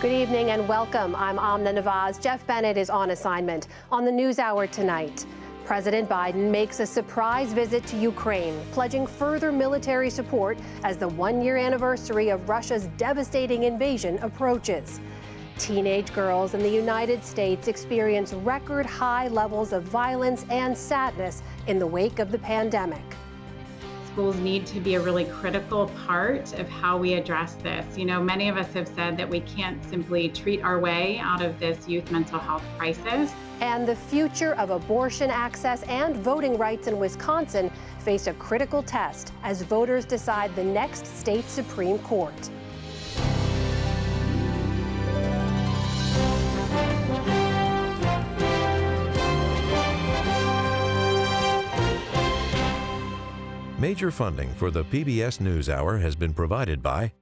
Good evening and welcome. I'm Amna Nawaz. Jeff Bennett is on assignment. On the NewsHour tonight, President Biden makes a surprise visit to Ukraine, pledging further military support as the one-year anniversary of Russia's devastating invasion approaches. Teenage girls in the United States experience record high levels of violence and sadness in the wake of the pandemic. Schools need to be a really critical part of how we address this. You know, many of us have said that we can't simply treat our way out of this youth mental health crisis. And the future of abortion access and voting rights in Wisconsin face a critical test as voters decide the next state Supreme Court. Major funding for the PBS NewsHour has been provided by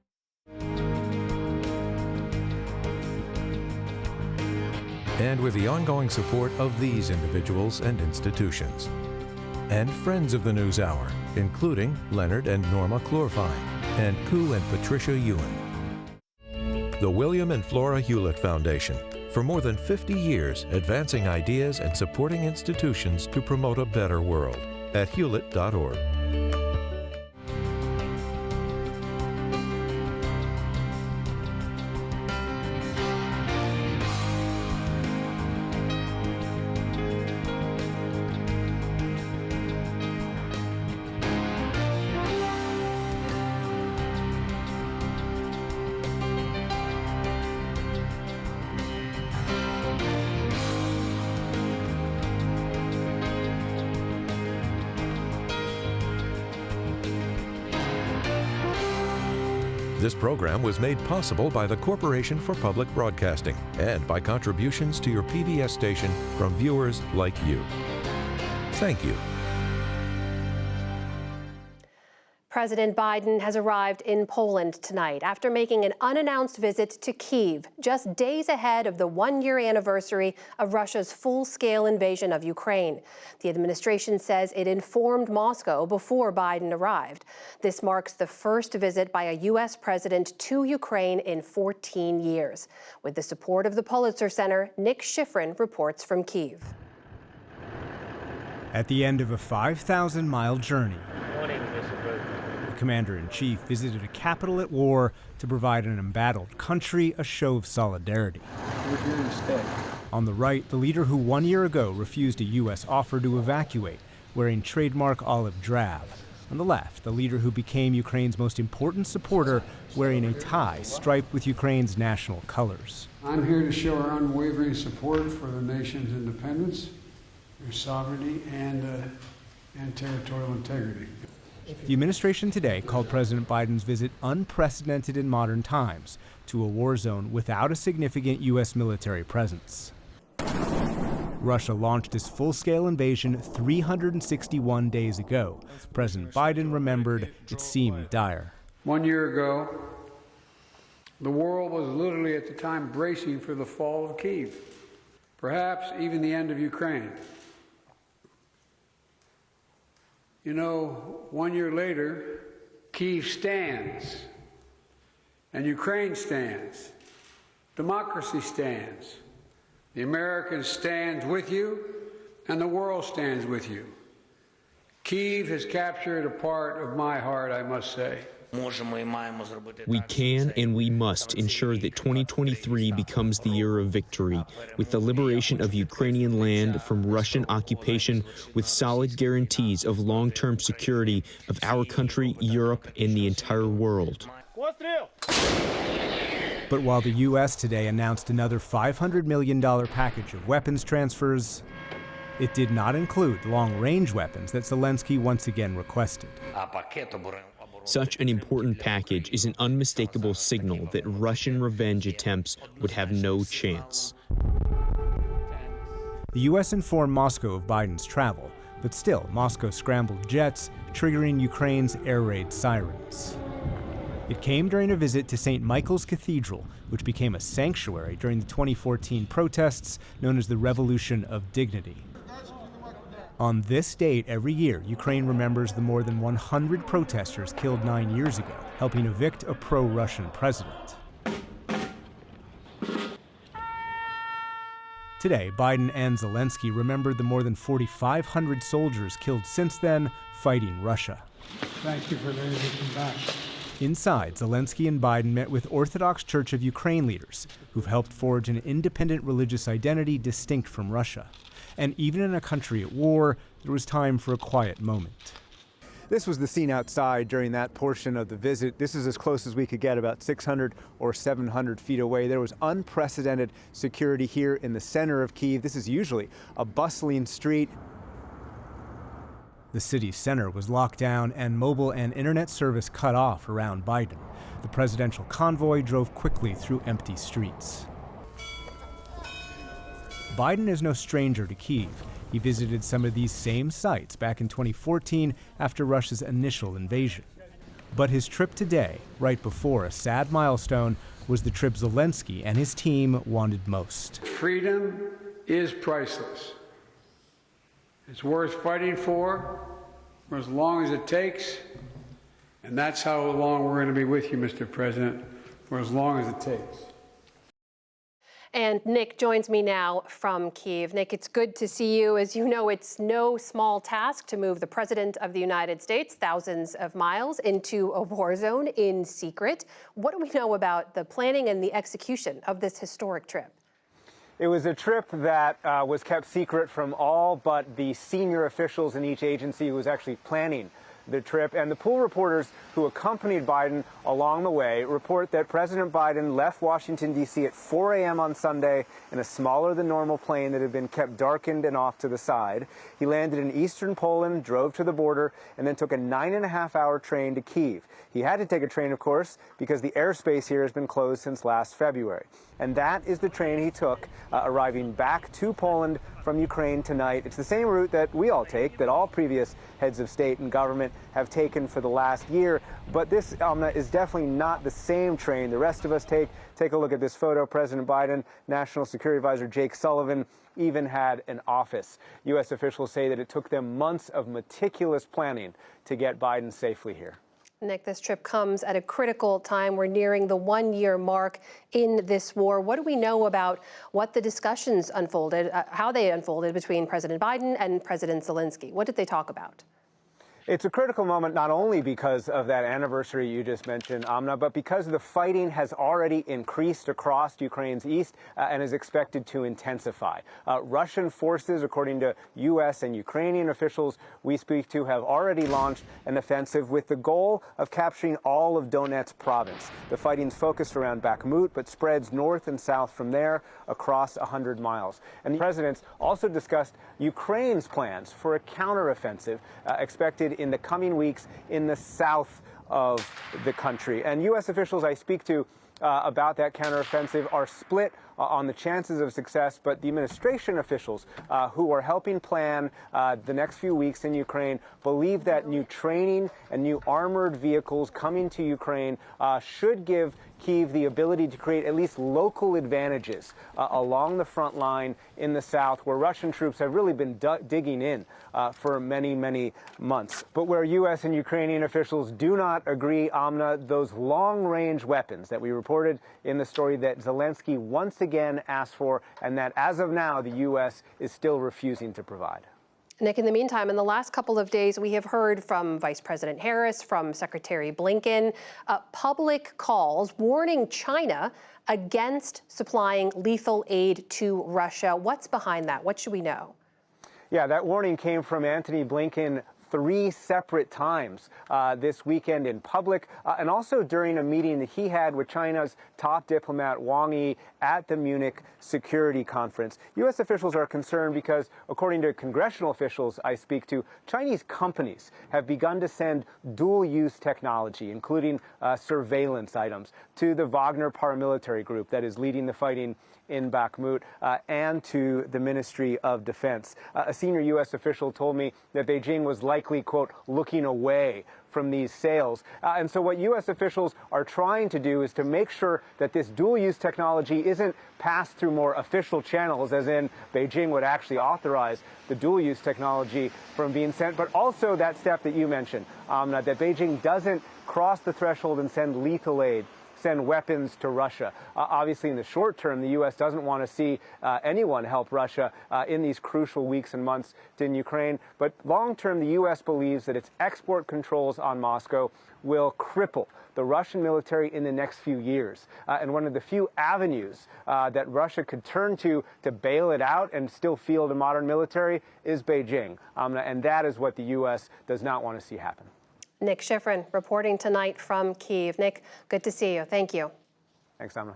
and with the ongoing support of these individuals and institutions, and friends of the NewsHour, including Leonard and Norma Chlorfine, and Koo and Patricia Ewan. The William and Flora Hewlett Foundation, for more than 50 years advancing ideas and supporting institutions to promote a better world at hewlett.org. This program was made possible by the Corporation for Public Broadcasting and by contributions to your PBS station from viewers like you. Thank you. President Biden has arrived in Poland tonight after making an unannounced visit to Kyiv, just days ahead of the one-year anniversary of Russia's full-scale invasion of Ukraine. The administration says it informed Moscow before Biden arrived. This marks the first visit by a U.S. president to Ukraine in 14 years. With the support of the Pulitzer Center, Nick Schifrin reports from Kyiv. At the end of a 5,000-mile journey, Commander-in-Chief visited a capital at war to provide an embattled country a show of solidarity. We're here to stay. On the right, the leader who 1 year ago refused a U.S. offer to evacuate, wearing trademark olive drab. On the left, the leader who became Ukraine's most important supporter, wearing a tie striped with Ukraine's national colors. I'm here to show our unwavering support for the nation's independence, their sovereignty, and territorial integrity. The administration today called President Biden's visit unprecedented in modern times to a war zone without a significant U.S. military presence. Russia launched its full-scale invasion 361 days ago. President Biden remembered it seemed dire. 1 year ago, the world was literally at the time bracing for the fall of Kyiv, perhaps even the end of Ukraine. You know, 1 year later, Kyiv stands, and Ukraine stands. Democracy stands. The Americans stand with you, and the world stands with you. Kyiv has captured a part of my heart, I must say. We can and we must ensure that 2023 becomes the year of victory, with the liberation of Ukrainian land from Russian occupation, with solid guarantees of long-term security of our country, Europe, and the entire world. But while the U.S. today announced another $500 million package of weapons transfers, it did not include long-range weapons that Zelensky once again requested. Such an important package is an unmistakable signal that Russian revenge attempts would have no chance. The U.S. informed Moscow of Biden's travel, but still, Moscow scrambled jets, triggering Ukraine's air raid sirens. It came during a visit to St. Michael's Cathedral, which became a sanctuary during the 2014 protests known as the Revolution of Dignity. On this date every year, Ukraine remembers the more than 100 protesters killed 9 years ago, helping evict a pro-Russian president. Today, Biden and Zelensky remembered the more than 4,500 soldiers killed since then fighting Russia. Thank you for letting me come back. Inside, Zelensky and Biden met with Orthodox Church of Ukraine leaders who've helped forge an independent religious identity distinct from Russia. And even in a country at war, there was time for a quiet moment. This was the scene outside during that portion of the visit. This is as close as we could get, about 600 or 700 feet away. There was unprecedented security here in the center of Kyiv. This is usually a bustling street. The city's center was locked down and mobile and internet service cut off around Biden. The presidential convoy drove quickly through empty streets. Biden is no stranger to Kyiv. He visited some of these same sites back in 2014 after Russia's initial invasion. But his trip today, right before a sad milestone, was the trip Zelensky and his team wanted most. Freedom is priceless. It's worth fighting for as long as it takes, and that's how long we're going to be with you, Mr. President, for as long as it takes. And Nick joins me now from Kyiv. Nick, it's good to see you. As you know, it's no small task to move the President of the United States thousands of miles into a war zone in secret. What do we know about the planning and the execution of this historic trip? It was a trip that was kept secret from all but the senior officials in each agency who was actually planning the trip. And the pool reporters who accompanied Biden along the way report that President Biden left Washington, D.C. at 4 a.m. on Sunday in a smaller than normal plane that had been kept darkened and off to the side. He landed in eastern Poland, drove to the border, and then took a 9.5-hour train to Kyiv. He had to take a train, of course, because the airspace here has been closed since last February. And that is the train he took, arriving back to Poland from Ukraine tonight. It's the same route that we all take, that all previous heads of state and government have taken for the last year. But this is definitely not the same train the rest of us take. Take a look at this photo. President Biden, National Security Advisor Jake Sullivan even had an office. U.S. officials say that it took them months of meticulous planning to get Biden safely here. Nick, this trip comes at a critical time. We're nearing the one-year mark in this war. What do we know about what the discussions unfolded, how they unfolded between President Biden and President Zelensky? What did they talk about? It's a critical moment not only because of that anniversary you just mentioned, Amna, but because the fighting has already increased across Ukraine's east and is expected to intensify. Russian forces, according to U.S. and Ukrainian officials we speak to, have already launched an offensive with the goal of capturing all of Donetsk province. The fighting's focused around Bakhmut, but spreads north and south from there across 100 miles. And the presidents also discussed Ukraine's plans for a counteroffensive expected in the coming weeks in the south of the country. And U.S. officials I speak to about that counteroffensive are split on the chances of success, but the administration officials who are helping plan the next few weeks in Ukraine believe that new training and new armored vehicles coming to Ukraine should give Kyiv the ability to create at least local advantages along the front line in the south, where Russian troops have really been digging in for many, many months. But where U.S. and Ukrainian officials do not agree, Amna, those long-range weapons that we reported in the story that Zelensky once again asked for, and that as of now the U.S. is still refusing to provide. Nick, in the meantime, in the last couple of days, we have heard from Vice President Harris, from Secretary Blinken, public calls warning China against supplying lethal aid to Russia. What's behind that? What should we know? Yeah, that warning came from Antony Blinken 3 separate times this weekend in public, and also during a meeting that he had with China's top diplomat Wang Yi at the Munich Security Conference. U.S. officials are concerned because, according to congressional officials I speak to, Chinese companies have begun to send dual-use technology, including surveillance items, to the Wagner paramilitary group that is leading the fighting in Bakhmut and to the Ministry of Defense. A senior U.S. official told me that Beijing was likely, quote, looking away from these sales. And so what U.S. officials are trying to do is to make sure that this dual-use technology isn't passed through more official channels, as in Beijing would actually authorize the dual-use technology from being sent, but also that step that you mentioned, that Beijing doesn't cross the threshold and send lethal aid send weapons to Russia. Obviously, in the short term, the U.S. doesn't want to see anyone help Russia in these crucial weeks and months in Ukraine. But long term, the U.S. believes that its export controls on Moscow will cripple the Russian military in the next few years. And one of the few avenues that Russia could turn to bail it out and still field a modern military is Beijing. And that is what the U.S. does not want to see happen. Nick Schifrin reporting tonight from Kyiv. Nick, good to see you. Thank you. Thanks, Amna.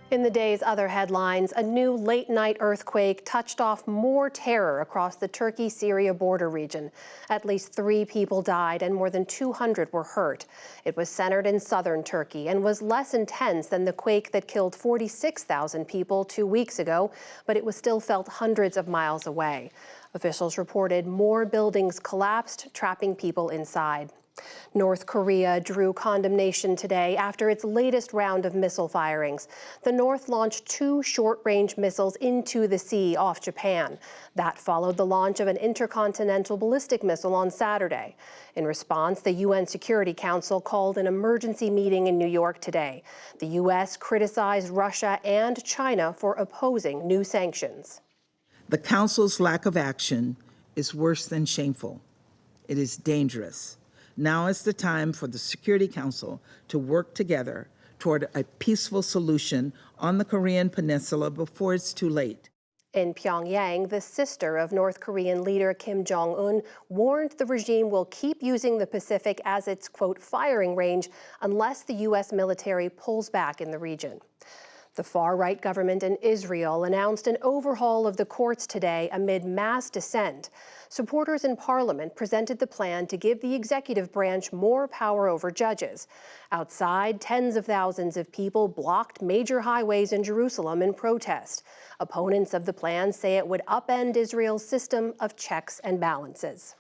In the day's other headlines, a new late-night earthquake touched off more terror across the Turkey-Syria border region. At least 3 people died and more than 200 were hurt. It was centered in southern Turkey and was less intense than the quake that killed 46,000 people 2 weeks ago, but it was still felt hundreds of miles away. Officials reported more buildings collapsed, trapping people inside. North Korea drew condemnation today after its latest round of missile firings. The North launched 2 short-range missiles into the sea off Japan. That followed the launch of an intercontinental ballistic missile on Saturday. In response, the UN Security Council called an emergency meeting in New York today. The U.S. criticized Russia and China for opposing new sanctions. The Council's lack of action is worse than shameful. It is dangerous. Now is the time for the Security Council to work together toward a peaceful solution on the Korean Peninsula before it's too late. In Pyongyang, the sister of North Korean leader Kim Jong-un warned the regime will keep using the Pacific as its, quote, firing range unless the U.S. military pulls back in the region. The far-right government in Israel announced an overhaul of the courts today amid mass dissent. Supporters in parliament presented the plan to give the executive branch more power over judges. Outside, tens of thousands of people blocked major highways in Jerusalem in protest. Opponents of the plan say it would upend Israel's system of checks and balances.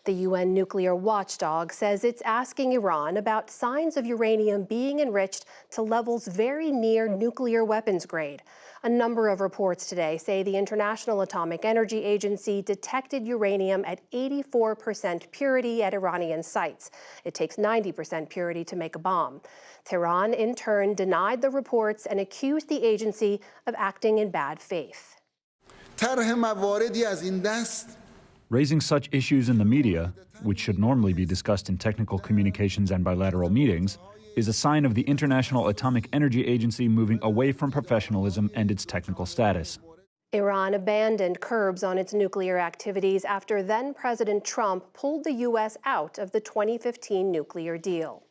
The UN nuclear watchdog says it's asking Iran about signs of uranium being enriched to levels very near nuclear weapons grade. A number of reports today say the International Atomic Energy Agency detected uranium at 84% purity at Iranian sites. It takes 90% purity to make a bomb. Tehran, in turn, denied the reports and accused the agency of acting in bad faith. Raising such issues in the media, which should normally be discussed in technical communications and bilateral meetings, is a sign of the International Atomic Energy Agency moving away from professionalism and its technical status. Iran abandoned curbs on its nuclear activities after then-President Trump pulled the U.S. out of the 2015 nuclear deal.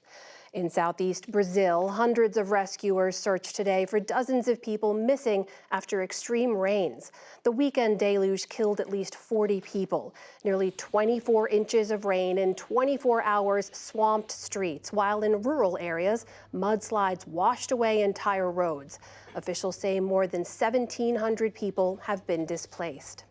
In southeast Brazil, hundreds of rescuers searched today for dozens of people missing after extreme rains. The weekend deluge killed at least 40 people. Nearly 24 inches of rain in 24 hours swamped streets, while in rural areas, mudslides washed away entire roads. Officials say more than 1,700 people have been displaced.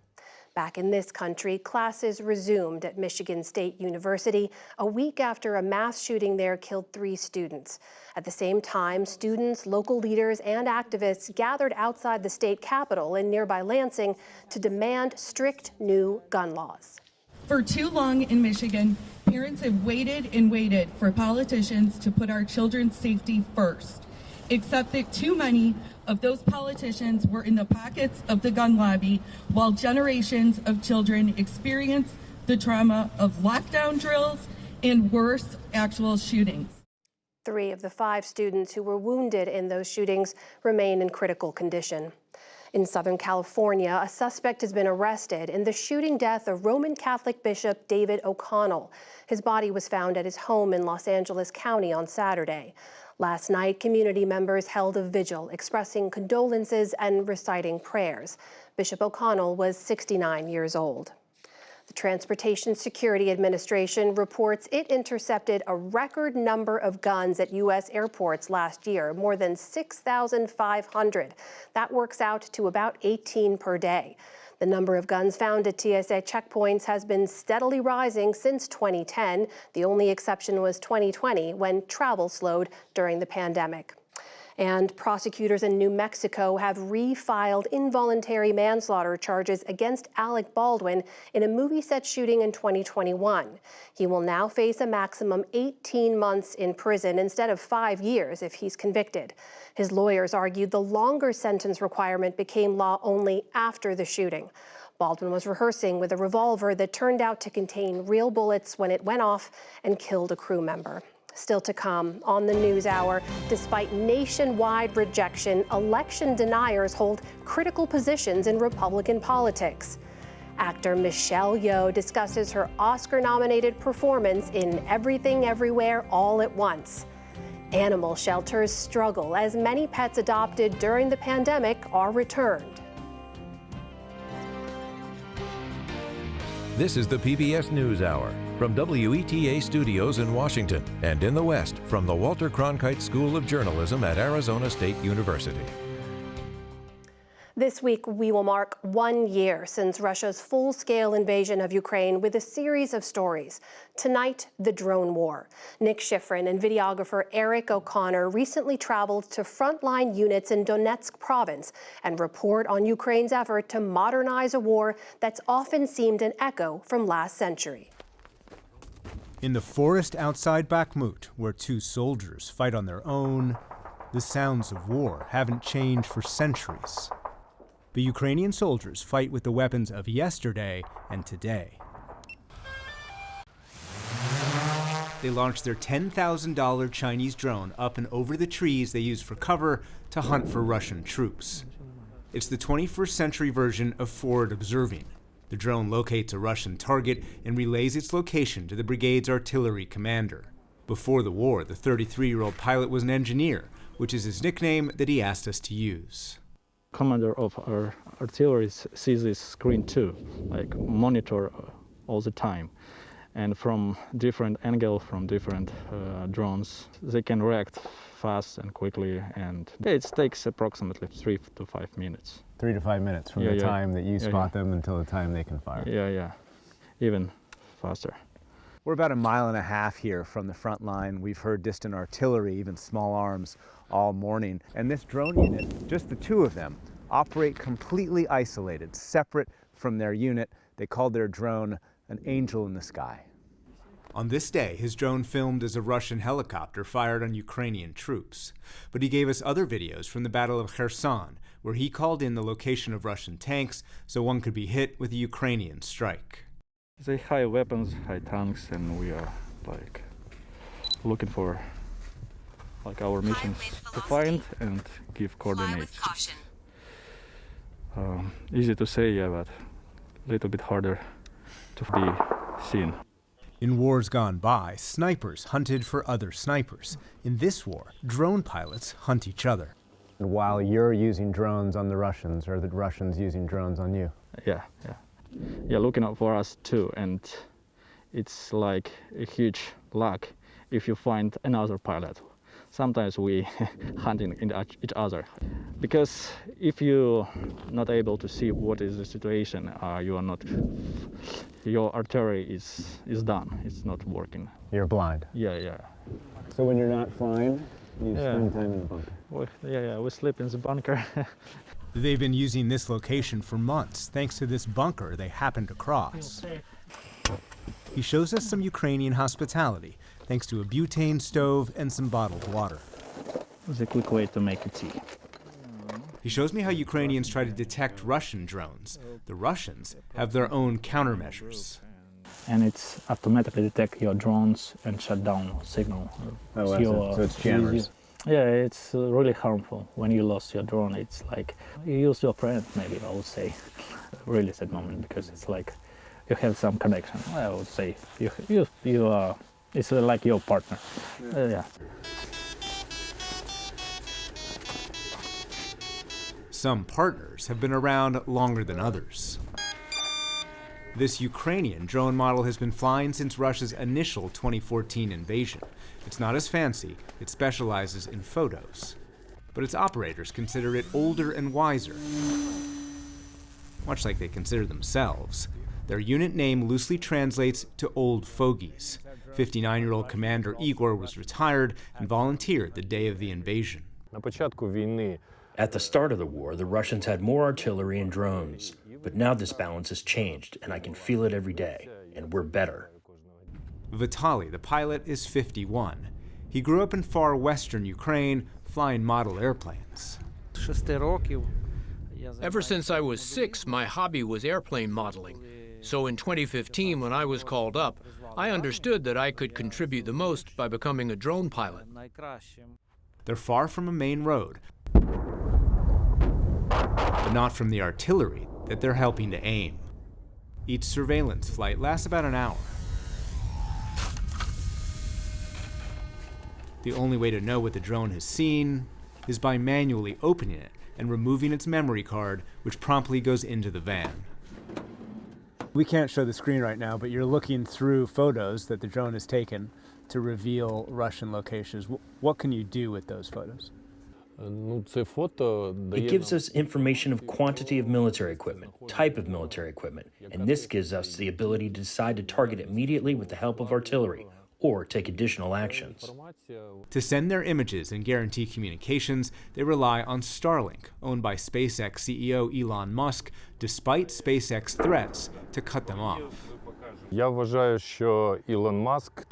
Back in this country, classes resumed at Michigan State University a week after a mass shooting there killed 3 students. At the same time, students, local leaders, and activists gathered outside the state capitol in nearby Lansing to demand strict new gun laws. For too long in Michigan, parents have waited and waited for politicians to put our children's safety first, except that too many of those politicians were in the pockets of the gun lobby while generations of children experienced the trauma of lockdown drills and worse, actual shootings. 3 of the 5 students who were wounded in those shootings remain in critical condition. In Southern California, a suspect has been arrested in the shooting death of Roman Catholic Bishop David O'Connell. His body was found at his home in Los Angeles County on Saturday. Last night, community members held a vigil expressing condolences and reciting prayers. Bishop O'Connell was 69 years old. The Transportation Security Administration reports it intercepted a record number of guns at U.S. airports last year, more than 6,500. That works out to about 18 per day. The number of guns found at TSA checkpoints has been steadily rising since 2010. The only exception was 2020, when travel slowed during the pandemic. And prosecutors in New Mexico have refiled involuntary manslaughter charges against Alec Baldwin in a movie set shooting in 2021. He will now face a maximum 18 months in prison instead of 5 years if he's convicted. His lawyers argued the longer sentence requirement became law only after the shooting. Baldwin was rehearsing with a revolver that turned out to contain real bullets when it went off and killed a crew member. Still to come on the NewsHour, despite nationwide rejection, election deniers hold critical positions in Republican politics. Actor Michelle Yeoh discusses her Oscar-nominated performance in Everything Everywhere All at Once. Animal shelters struggle as many pets adopted during the pandemic are returned. This is the PBS NewsHour from WETA Studios in Washington and in the West from the Walter Cronkite School of Journalism at Arizona State University. This week, we will mark 1 year since Russia's full-scale invasion of Ukraine with a series of stories. Tonight, the drone war. Nick Schifrin and videographer Eric O'Connor recently traveled to frontline units in Donetsk province and report on Ukraine's effort to modernize a war that's often seemed an echo from last century. In the forest outside Bakhmut, where two soldiers fight on their own, the sounds of war haven't changed for centuries. The Ukrainian soldiers fight with the weapons of yesterday and today. They launched their $10,000 Chinese drone up and over the trees they use for cover to hunt for Russian troops. It's the 21st century version of forward observing. The drone locates a Russian target and relays its location to the brigade's artillery commander. Before the war, the 33-year-old pilot was an engineer, which is his nickname that he asked us to use. Commander of our artillery sees this screen too, like monitor all the time. And from different angle, from different drones, they can react fast and quickly, and it takes approximately 3 to 5 minutes. 3 to 5 minutes from the time that you spot them until the time they can fire. Yeah, even faster. We're about a mile and a half here from the front line. We've heard distant artillery, even small arms, all morning. And this drone unit, just the two of them, operate completely isolated, separate from their unit. They called their drone an angel in the sky. On this day, his drone filmed as a Russian helicopter fired on Ukrainian troops. But he gave us other videos from the Battle of Kherson, where he called in the location of Russian tanks so one could be hit with a Ukrainian strike. They high weapons, high tanks, and we are like looking for our missions to find and give coordinates. Easy to say, yeah, but a little bit harder to be seen. In wars gone by, snipers hunted for other snipers. In this war, drone pilots hunt each other. And while you're using drones on the Russians, or the Russians using drones on you? Yeah, looking out for us too, and it's like a huge luck if you find another pilot. Sometimes we hunting in each other, because if you're not able to see what is the situation, your artillery is done. It's not working. You're blind. Yeah. So when you're not flying, you spend time in the bunker. We sleep in the bunker. They've been using this location for months, thanks to this bunker they happened across. He shows us some Ukrainian hospitality, thanks to a butane stove and some bottled water. It's a quick way to make a tea. He shows me how Ukrainians try to detect Russian drones. The Russians have their own countermeasures. And it's automatically detect your drones and shut down signal. So it's jammers. Yeah, it's really harmful. When you lost your drone, it's like you use your friend, maybe I would say. Really sad moment, because it's like you have some connection. I would say you are. It's like your partner. Yeah. Some partners have been around longer than others. This Ukrainian drone model has been flying since Russia's initial 2014 invasion. It's not as fancy, it specializes in photos. But its operators consider it older and wiser, much like they consider themselves. Their unit name loosely translates to old fogies. 59-year-old Commander Igor was retired and volunteered the day of the invasion. At the start of the war, the Russians had more artillery and drones, but now this balance has changed, and I can feel it every day, and we're better. Vitaly, the pilot, is 51. He grew up in far western Ukraine, flying model airplanes. Ever since I was 6, my hobby was airplane modeling. So in 2015, when I was called up, I understood that I could contribute the most by becoming a drone pilot. They're far from a main road, but not from the artillery that they're helping to aim. Each surveillance flight lasts about an hour. The only way to know what the drone has seen is by manually opening it and removing its memory card, which promptly goes into the van. We can't show the screen right now, but you're looking through photos that the drone has taken to reveal Russian locations. What can you do with those photos? It gives us information of quantity of military equipment, type of military equipment, and this gives us the ability to decide to target immediately with the help of artillery, or take additional actions. To send their images and guarantee communications, they rely on Starlink, owned by SpaceX CEO Elon Musk, despite SpaceX threats to cut them off.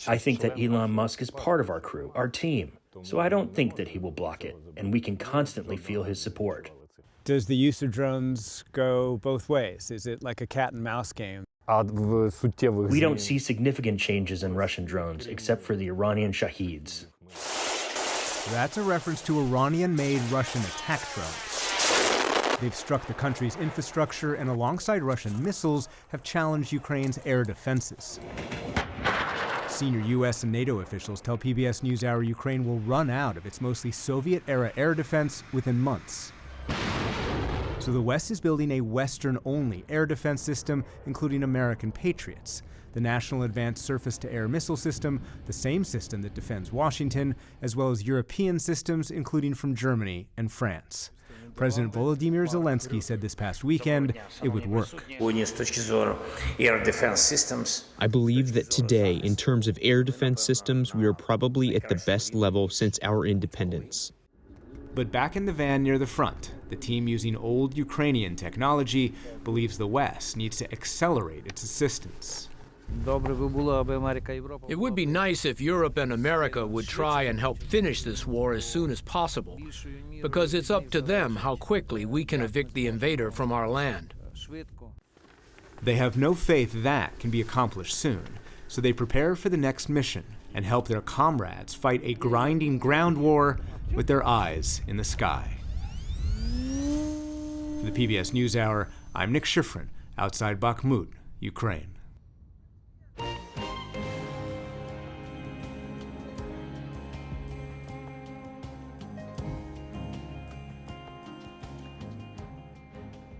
I think that Elon Musk is part of our crew, our team, so I don't think that he will block it, and we can constantly feel his support. Does the use of drones go both ways? Is it like a cat and mouse game? We don't see significant changes in Russian drones, except for the Iranian Shaheeds. That's a reference to Iranian-made Russian attack drones. They've struck the country's infrastructure and alongside Russian missiles have challenged Ukraine's air defenses. Senior U.S. and NATO officials tell PBS NewsHour Ukraine will run out of its mostly Soviet-era air defense within months. So the West is building a Western-only air defense system, including American Patriots, the National Advanced Surface-to-Air Missile System, the same system that defends Washington, as well as European systems, including from Germany and France. President Volodymyr Zelensky said this past weekend it would work. I believe that today, in terms of air defense systems, we are probably at the best level since our independence. But back in the van near the front, the team using old Ukrainian technology believes the West needs to accelerate its assistance. It would be nice if Europe and America would try and help finish this war as soon as possible, because it's up to them how quickly we can evict the invader from our land. They have no faith that can be accomplished soon, so they prepare for the next mission and help their comrades fight a grinding ground war with their eyes in the sky. For the PBS NewsHour, I'm Nick Schifrin, outside Bakhmut, Ukraine.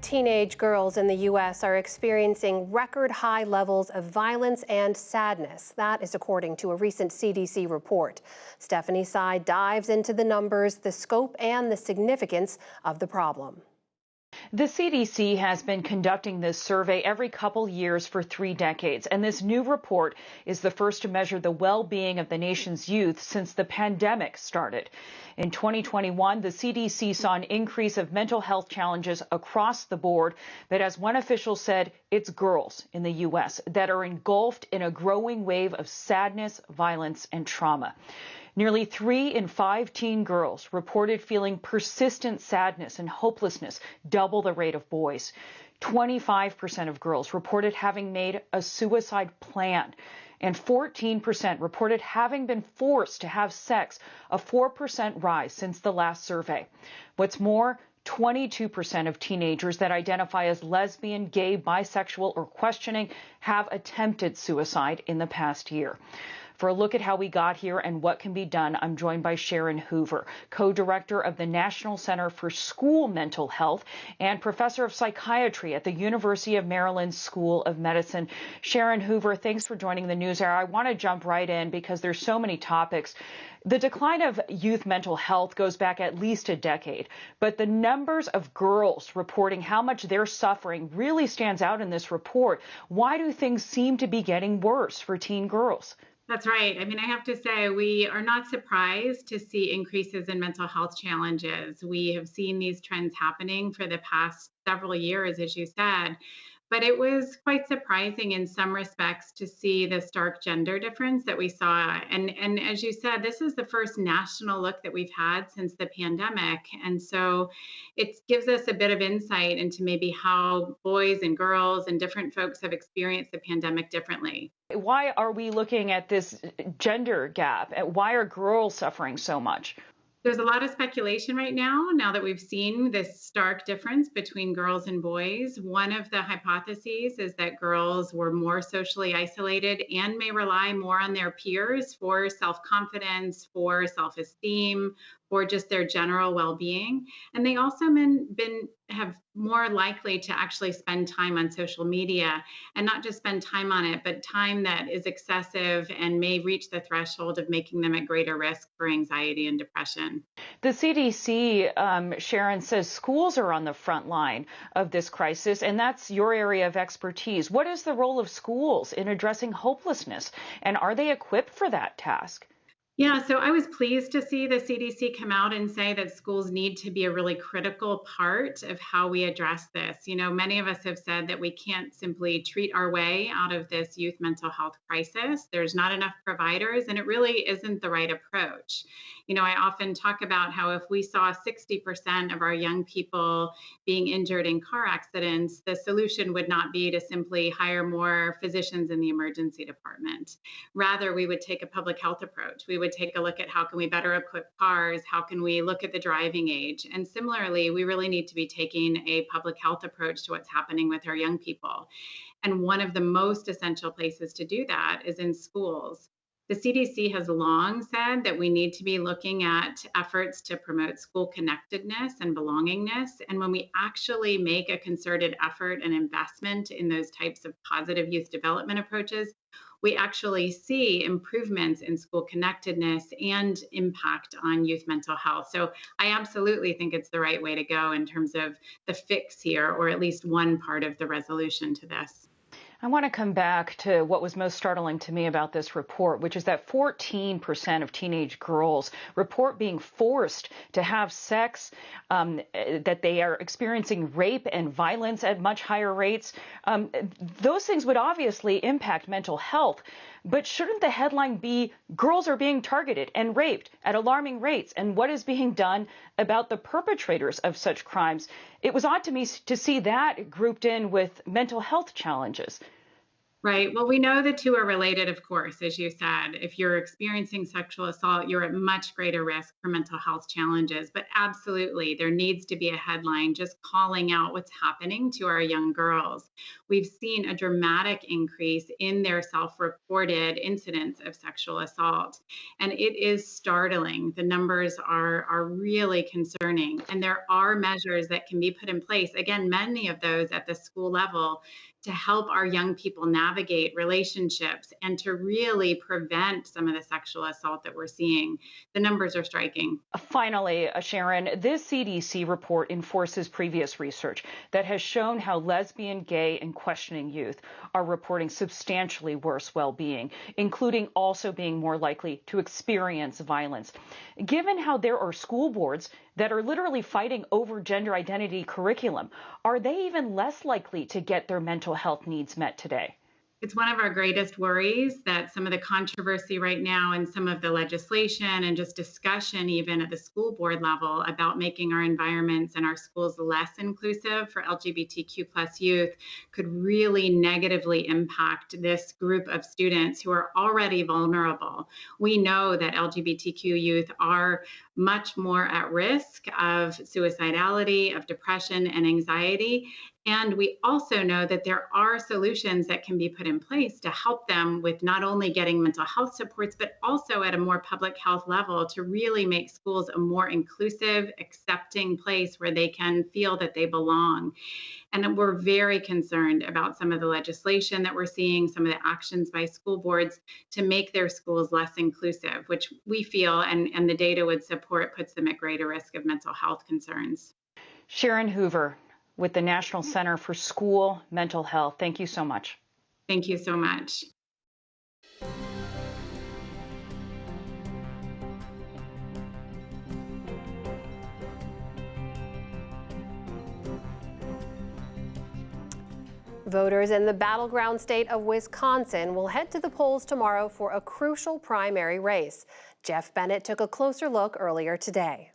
Teenage girls in the U.S. are experiencing record high levels of violence and sadness. That is according to a recent CDC report. Stephanie Tsai dives into the numbers, the scope, and the significance of the problem. The CDC has been conducting this survey every couple years for 3 decades, and this new report is the first to measure the well-being of the nation's youth since the pandemic started. In 2021, the CDC saw an increase of mental health challenges across the board, but as one official said, it's girls in the U.S. that are engulfed in a growing wave of sadness, violence, and trauma. Nearly 3 in 5 teen girls reported feeling persistent sadness and hopelessness, double the rate of boys. 25% of girls reported having made a suicide plan, and 14% reported having been forced to have sex, a 4% rise since the last survey. What's more, 22% of teenagers that identify as lesbian, gay, bisexual, or questioning have attempted suicide in the past year. For a look at how we got here and what can be done, I'm joined by Sharon Hoover, co-director of the National Center for School Mental Health and professor of psychiatry at the University of Maryland School of Medicine. Sharon Hoover, thanks for joining the NewsHour. I want to jump right in because there's so many topics. The decline of youth mental health goes back at least a decade, but the numbers of girls reporting how much they're suffering really stands out in this report. Why do things seem to be getting worse for teen girls? That's right. I mean, I have to say, we are not surprised to see increases in mental health challenges. We have seen these trends happening for the past several years, as you said. But it was quite surprising in some respects to see the stark gender difference that we saw. And as you said, this is the first national look that we've had since the pandemic. And so it gives us a bit of insight into maybe how boys and girls and different folks have experienced the pandemic differently. Why are we looking at this gender gap? Why are girls suffering so much? There's a lot of speculation right now that we've seen this stark difference between girls and boys. One of the hypotheses is that girls were more socially isolated and may rely more on their peers for self-confidence, for self-esteem, for just their general well-being. And they also have more likely to actually spend time on social media, and not just spend time on it, but time that is excessive and may reach the threshold of making them at greater risk for anxiety and depression. The CDC, Sharon, says schools are on the front line of this crisis, and that's your area of expertise. What is the role of schools in addressing hopelessness, and are they equipped for that task? Yeah, so I was pleased to see the CDC come out and say that schools need to be a really critical part of how we address this. You know, many of us have said that we can't simply treat our way out of this youth mental health crisis. There's not enough providers, and it really isn't the right approach. You know, I often talk about how if we saw 60% of our young people being injured in car accidents, the solution would not be to simply hire more physicians in the emergency department. Rather, we would take a public health approach. We would take a look at how can we better equip cars, how can we look at the driving age. And similarly, we really need to be taking a public health approach to what's happening with our young people. And one of the most essential places to do that is in schools. The CDC has long said that we need to be looking at efforts to promote school connectedness and belongingness. And when we actually make a concerted effort and investment in those types of positive youth development approaches, we actually see improvements in school connectedness and impact on youth mental health. So I absolutely think it's the right way to go in terms of the fix here, or at least one part of the resolution to this. I want to come back to what was most startling to me about this report, which is that 14% of teenage girls report being forced to have sex, that they are experiencing rape and violence at much higher rates. Those things would obviously impact mental health. But shouldn't the headline be girls are being targeted and raped at alarming rates, and what is being done about the perpetrators of such crimes? It was odd to me to see that grouped in with mental health challenges. Right. Well, we know the two are related, of course, as you said. If you're experiencing sexual assault, you're at much greater risk for mental health challenges. But absolutely, there needs to be a headline just calling out what's happening to our young girls. We've seen a dramatic increase in their self-reported incidents of sexual assault. And it is startling. The numbers are really concerning. And there are measures that can be put in place, again, many of those at the school level, to help our young people navigate relationships and to really prevent some of the sexual assault that we're seeing. The numbers are striking. Finally, Sharon, this CDC report enforces previous research that has shown how lesbian, gay, and questioning youth are reporting substantially worse well-being, including also being more likely to experience violence. Given how there are school boards that are literally fighting over gender identity curriculum, are they even less likely to get their mental health needs met today? It's one of our greatest worries that some of the controversy right now and some of the legislation and just discussion even at the school board level about making our environments and our schools less inclusive for LGBTQ+ youth could really negatively impact this group of students who are already vulnerable. We know that LGBTQ youth are much more at risk of suicidality, of depression and anxiety. And we also know that there are solutions that can be put in place to help them with not only getting mental health supports, but also at a more public health level to really make schools a more inclusive, accepting place where they can feel that they belong. And we're very concerned about some of the legislation that we're seeing, some of the actions by school boards to make their schools less inclusive, which we feel and the data would support puts them at greater risk of mental health concerns. Sharon Hoover with the National Center for School Mental Health. Thank you so much. Thank you so much. Voters in the battleground state of Wisconsin will head to the polls tomorrow for a crucial primary race. Jeff Bennett took a closer look earlier today.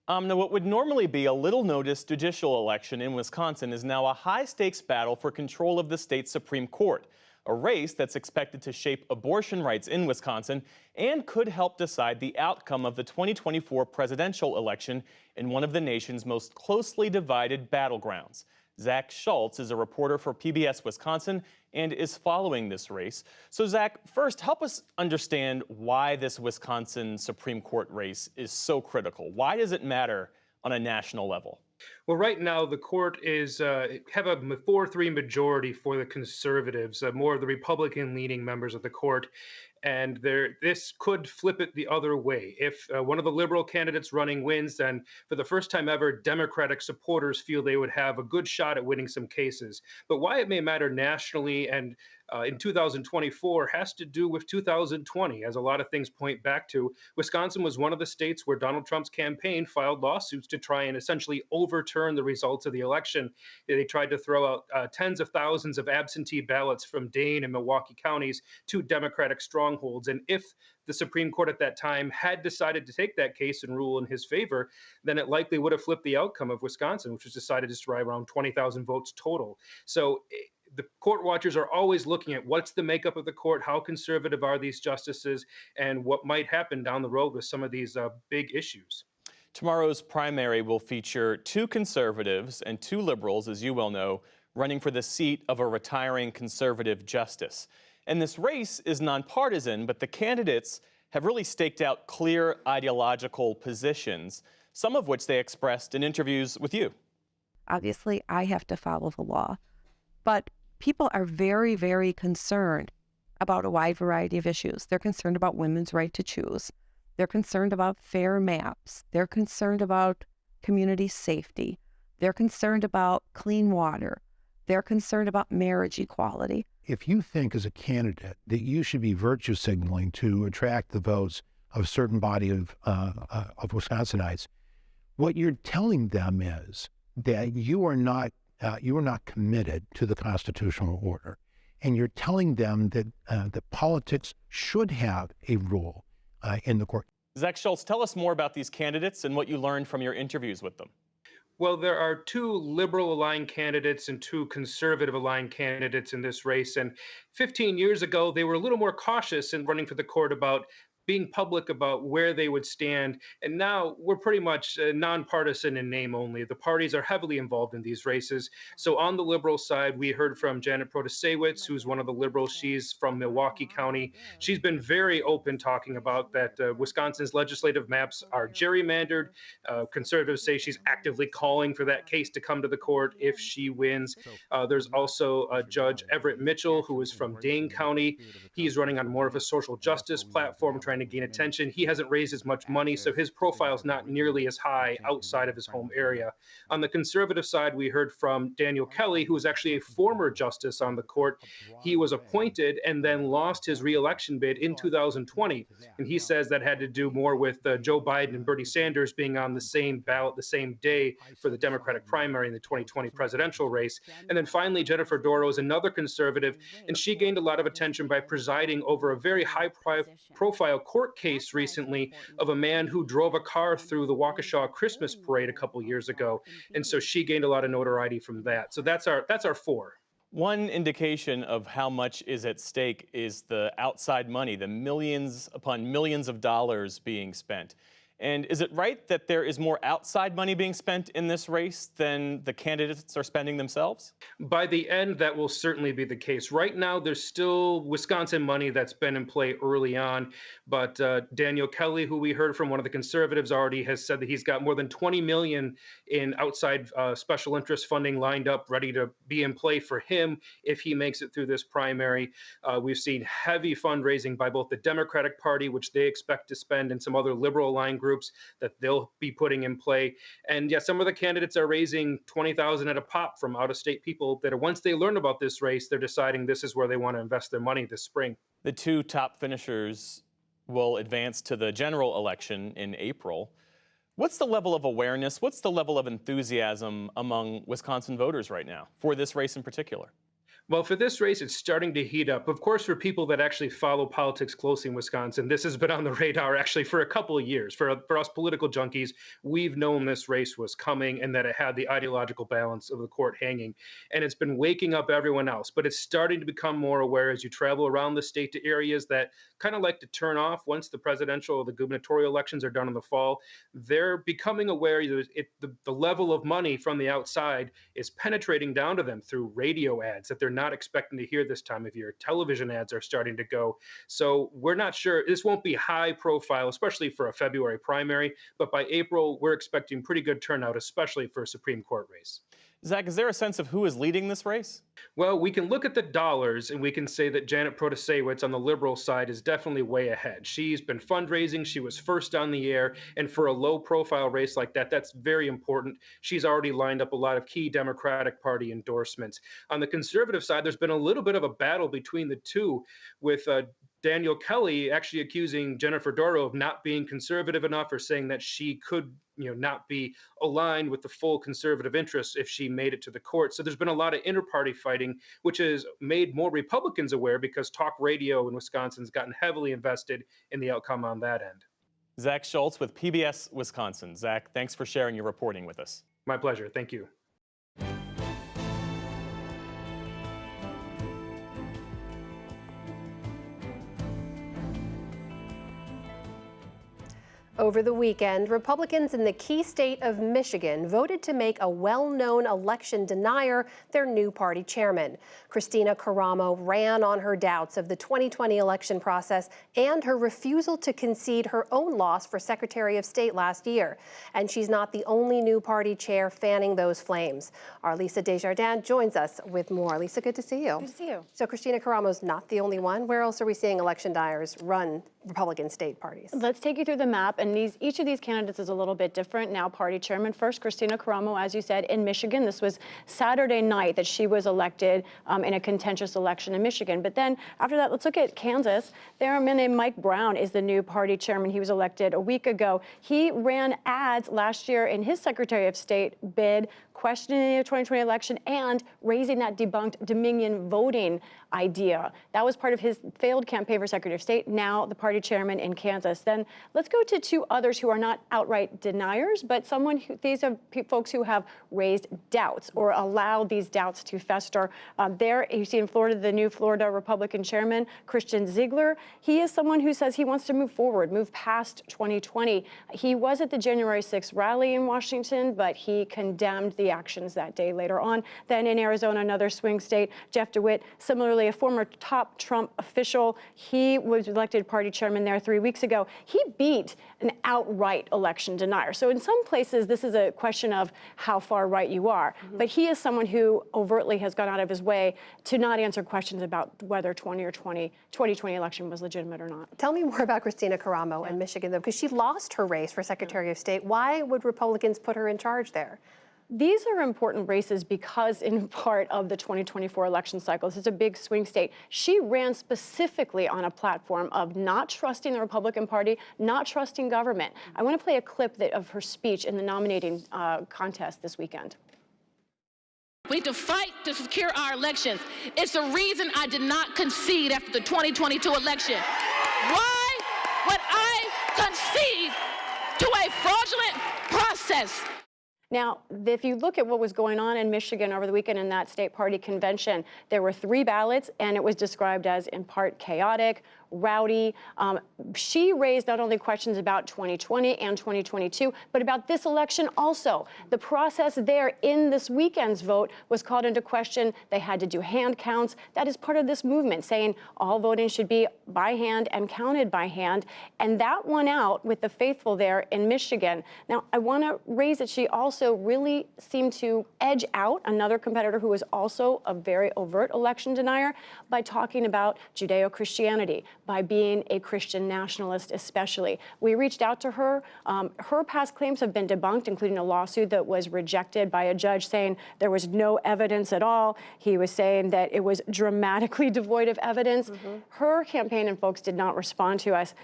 Now, what would normally be a little-noticed judicial election in Wisconsin is now a high-stakes battle for control of the state's Supreme Court, a race that's expected to shape abortion rights in Wisconsin and could help decide the outcome of the 2024 presidential election in one of the nation's most closely divided battlegrounds. Zach Schultz is a reporter for PBS Wisconsin and is following this race. So Zach, first, help us understand why this Wisconsin Supreme Court race is so critical. Why does it matter on a national level? Well, right now, the court is have a 4-3 majority for the conservatives, more of the Republican-leaning members of the court. And this could flip it the other way. If one of the liberal candidates running wins, then for the first time ever, Democratic supporters feel they would have a good shot at winning some cases. But why it may matter nationally and in 2024 has to do with 2020, as a lot of things point back to. Wisconsin was one of the states where Donald Trump's campaign filed lawsuits to try and essentially overturn the results of the election. They tried to throw out tens of thousands of absentee ballots from Dane and Milwaukee counties to Democratic strongholds. And if the Supreme Court at that time had decided to take that case and rule in his favor, then it likely would have flipped the outcome of Wisconsin, which was decided to right around 20,000 votes total. So the court watchers are always looking at what's the makeup of the court, how conservative are these justices, and what might happen down the road with some of these big issues. Tomorrow's primary will feature 2 conservatives and 2 liberals, as you well know, running for the seat of a retiring conservative justice. And this race is nonpartisan, but the candidates have really staked out clear ideological positions, some of which they expressed in interviews with you. Obviously, I have to follow the law, but people are very, very concerned about a wide variety of issues. They're concerned about women's right to choose. They're concerned about fair maps. They're concerned about community safety. They're concerned about clean water. They're concerned about marriage equality. If you think as a candidate that you should be virtue signaling to attract the votes of a certain body of Wisconsinites, what you're telling them is that you are not committed to the constitutional order, and you're telling them that that politics should have a role in the court. Zach Schultz, tell us more about these candidates and what you learned from your interviews with them. Well, there are 2 liberal-aligned candidates and 2 conservative-aligned candidates in this race. And 15 years ago, they were a little more cautious in running for the court about being public about where they would stand. And now we're pretty much nonpartisan in name only. The parties are heavily involved in these races. So on the liberal side, we heard from Janet Protasewicz, who's one of the liberals. She's from Milwaukee County. She's been very open talking about that Wisconsin's legislative maps are gerrymandered. Conservatives say she's actively calling for that case to come to the court if she wins. There's also Judge Everett Mitchell, who is from Dane County. He's running on more of a social justice platform, trying to gain attention. He hasn't raised as much money, so his profile is not nearly as high outside of his home area. On the conservative side, we heard from Daniel Kelly, who is actually a former justice on the court. He was appointed and then lost his re-election bid in 2020. And he says that had to do more with Joe Biden and Bernie Sanders being on the same ballot the same day for the Democratic primary in the 2020 presidential race. And then finally, Jennifer Doro is another conservative, and she gained a lot of attention by presiding over a very high-profile court case recently of a man who drove a car through the Waukesha Christmas parade a couple years ago. And so she gained a lot of notoriety from that. So that's our 4. One indication of how much is at stake is the outside money, the millions upon millions of dollars being spent. And is it right that there is more outside money being spent in this race than the candidates are spending themselves? By the end, that will certainly be the case. Right now, there's still Wisconsin money that's been in play early on. But Daniel Kelly, who we heard from, one of the conservatives, already has said that he's got more than $20 million in outside special interest funding lined up, ready to be in play for him if he makes it through this primary. We've seen heavy fundraising by both the Democratic Party, which they expect to spend, and some other liberal-aligned groups that they'll be putting in play. And yeah, some of the candidates are raising $20,000 at a pop from out-of-state people that once they learn about this race, they're deciding this is where they want to invest their money this spring. The 2 top finishers will advance to the general election in April. What's the level of awareness, what's the level of enthusiasm among Wisconsin voters right now for this race in particular? Well, for this race, it's starting to heat up. Of course, for people that actually follow politics closely in Wisconsin, this has been on the radar actually for a couple of years. For us political junkies, we've known this race was coming and that it had the ideological balance of the court hanging. And it's been waking up everyone else. But it's starting to become more aware as you travel around the state to areas that kind of like to turn off once the presidential or the gubernatorial elections are done in the fall. They're becoming aware that the level of money from the outside is penetrating down to them through radio ads that they're not expecting to hear this time of year. Television ads are starting to go. So we're not sure. This won't be high profile, especially for a February primary. But by April, we're expecting pretty good turnout, especially for a Supreme Court race. Zach, is there a sense of who is leading this race? Well, we can look at the dollars and we can say that Janet Protasewicz on the liberal side is definitely way ahead. She's been fundraising. She was first on the air. And for a low profile race like that, that's very important. She's already lined up a lot of key Democratic Party endorsements. On the conservative side, there's been a little bit of a battle between the two, with Daniel Kelly actually accusing Jennifer Doro of not being conservative enough, or saying that she could not be aligned with the full conservative interests if she made it to the court. So there's been a lot of inter-party fighting, which has made more Republicans aware, because talk radio in Wisconsin's gotten heavily invested in the outcome on that end. Zach Schultz with PBS Wisconsin. Zach, thanks for sharing your reporting with us. My pleasure. Thank you. Over the weekend, Republicans in the key state of Michigan voted to make a well-known election denier their new party chairman. Kristina Karamo ran on her doubts of the 2020 election process and her refusal to concede her own loss for Secretary of State last year. And she's not the only new party chair fanning those flames. Our Lisa Desjardins joins us with more. Lisa, good to see you. Good to see you. So Kristina Karamo's not the only one. Where else are we seeing election deniers run Republican state parties? Let's take you through the map, and each of these candidates is a little bit different. Now, party chairman first, Kristina Karamo, as you said, in Michigan. This was Saturday night that she was elected in a contentious election in Michigan. But then after that, let's look at Kansas. There, a man named Mike Brown is the new party chairman. He was elected a week ago. He ran ads last year in his Secretary of State bid, questioning the 2020 election and raising that debunked Dominion voting idea. That was part of his failed campaign for Secretary of State, now the party chairman in Kansas. Then let's go to two others who are not outright deniers, but these are folks who have raised doubts or allowed these doubts to fester. There, you see in Florida, the new Florida Republican chairman, Christian Ziegler. He is someone who says he wants to move forward, move past 2020. He was at the January 6th rally in Washington, but he condemned the actions that day later on. Then in Arizona, another swing state, Jeff DeWitt, similarly a former top Trump official. He was elected party chairman there 3 weeks ago. He beat an outright election denier. So in some places, this is a question of how far right you are. But he is someone who overtly has gone out of his way to not answer questions about whether 2020 election was legitimate or not. Tell me more about Kristina Karamo in Michigan, though, because she lost her race for Secretary of State. Why would Republicans put her in charge there? These are important races because in part of the 2024 election cycle, this is a big swing state. She ran specifically on a platform of not trusting the Republican Party, not trusting government. I want to play a clip of her speech in the nominating contest this weekend. We need to fight to secure our elections. It's the reason I did not concede after the 2022 election. Why would I concede to a fraudulent process? Now, if you look at what was going on in Michigan over the weekend in that state party convention, there were 3 ballots, and it was described as in part chaotic, rowdy. She raised not only questions about 2020 and 2022, but about this election also. The process there in this weekend's vote was called into question. They had to do hand counts. That is part of this movement, saying all voting should be by hand and counted by hand. And that won out with the faithful there in Michigan. Now, I want to raise that she also really seemed to edge out another competitor who was also a very overt election denier by talking about Judeo-Christianity, by being a Christian nationalist especially. We reached out to her. Her past claims have been debunked, including a lawsuit that was rejected by a judge saying there was no evidence at all. He was saying that it was dramatically devoid of evidence. Her campaign and folks did not respond to us.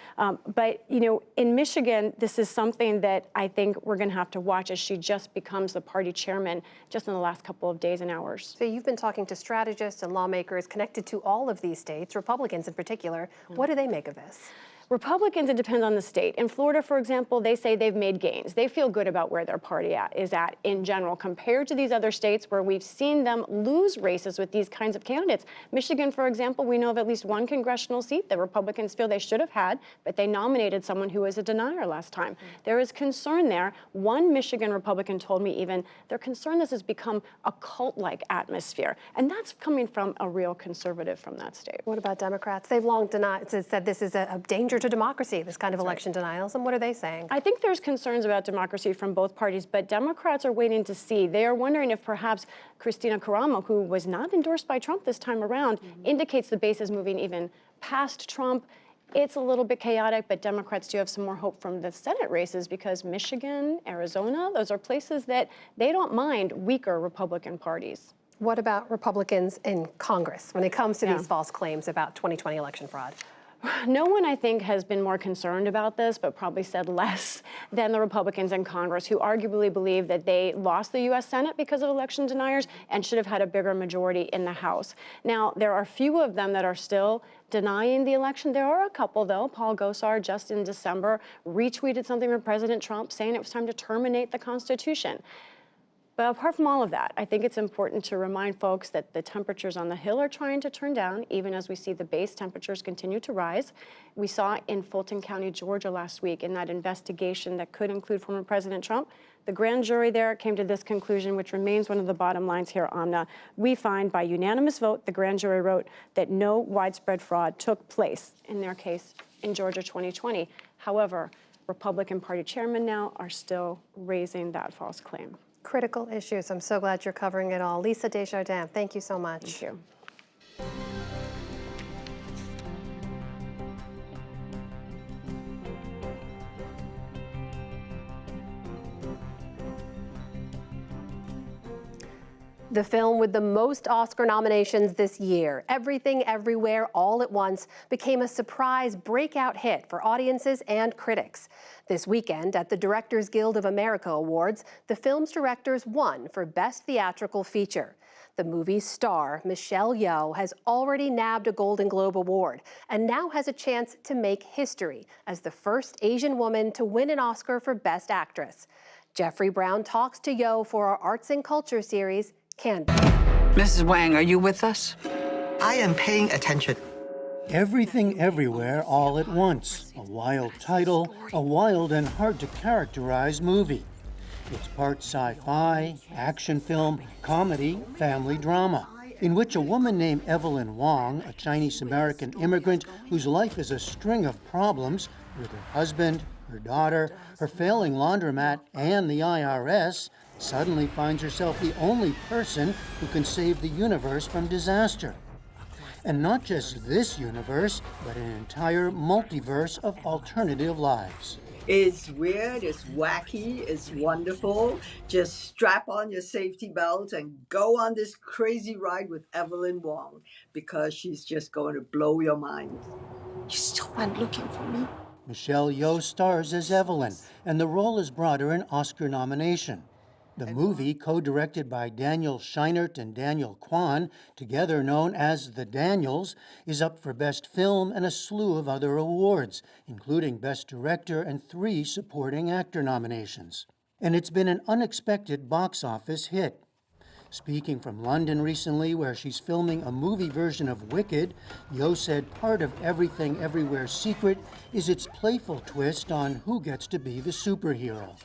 But, you know, in Michigan, this is something that I think we're going to have to watch as she just becomes the party chairman just in the last couple of days and hours. So you've been talking to strategists and lawmakers connected to all of these states, Republicans in particular. What do they make of this? Republicans, it depends on the state. In Florida, for example, they say they've made gains. They feel good about where their party is at in general compared to these other states where we've seen them lose races with these kinds of candidates. Michigan, for example, we know of at least one congressional seat that Republicans feel they should have had, but they nominated someone who was a denier last time. There is concern there. One Michigan Republican told me even they're concerned this has become a cult-like atmosphere, and that's coming from a real conservative from that state. What about Democrats? They've long said this is a danger to democracy, this kind of election denials, and what are they saying? I think there's concerns about democracy from both parties, but Democrats are waiting to see. They are wondering if perhaps Kristina Karamo, who was not endorsed by Trump this time around, indicates the base is moving even past Trump. It's a little bit chaotic, but Democrats do have some more hope from the Senate races because Michigan, Arizona, those are places that they don't mind weaker Republican parties. What about Republicans in Congress when it comes to these false claims about 2020 election fraud? No one, I think, has been more concerned about this, but probably said less than the Republicans in Congress, who arguably believe that they lost the U.S. Senate because of election deniers and should have had a bigger majority in the House. Now, there are few of them that are still denying the election. There are a couple, though. Paul Gosar, just in December, retweeted something from President Trump saying it was time to terminate the Constitution. But apart from all of that, I think it's important to remind folks that the temperatures on the Hill are trying to turn down, even as we see the base temperatures continue to rise. We saw in Fulton County, Georgia last week in that investigation that could include former President Trump. The grand jury there came to this conclusion, which remains one of the bottom lines here, Amna. We find by unanimous vote, the grand jury wrote that no widespread fraud took place in their case in Georgia 2020. However, Republican Party chairmen now are still raising that false claim. Critical issues. I'm so glad you're covering it all. Lisa Desjardins, thank you so much. Thank you. The film with the most Oscar nominations this year, Everything Everywhere All at Once, became a surprise breakout hit for audiences and critics. This weekend at the Directors Guild of America Awards, the film's directors won for Best Theatrical Feature. The movie's star, Michelle Yeoh, has already nabbed a Golden Globe Award and now has a chance to make history as the first Asian woman to win an Oscar for Best Actress. Jeffrey Brown talks to Yeoh for our Arts and Culture series, Candy. Mrs. Wang, are you with us? I am paying attention. Everything Everywhere All at Once. A wild title, a wild and hard to characterize movie. It's part sci-fi, action film, comedy, family drama, in which a woman named Evelyn Wong, a Chinese-American immigrant whose life is a string of problems with her husband, her daughter, her failing laundromat, and the IRS, suddenly finds herself the only person who can save the universe from disaster. And not just this universe, but an entire multiverse of alternative lives. It's weird, it's wacky, it's wonderful. Just strap on your safety belt and go on this crazy ride with Evelyn Wong, because she's just going to blow your mind. You still went looking for me? Michelle Yeoh stars as Evelyn, and the role has brought her an Oscar nomination. The movie, co-directed by Daniel Scheinert and Daniel Kwan, together known as The Daniels, is up for Best Film and a slew of other awards, including Best Director and 3 Supporting Actor nominations. And it's been an unexpected box office hit. Speaking from London recently, where she's filming a movie version of Wicked, Yeoh said part of Everything Everywhere's secret is its playful twist on who gets to be the superhero.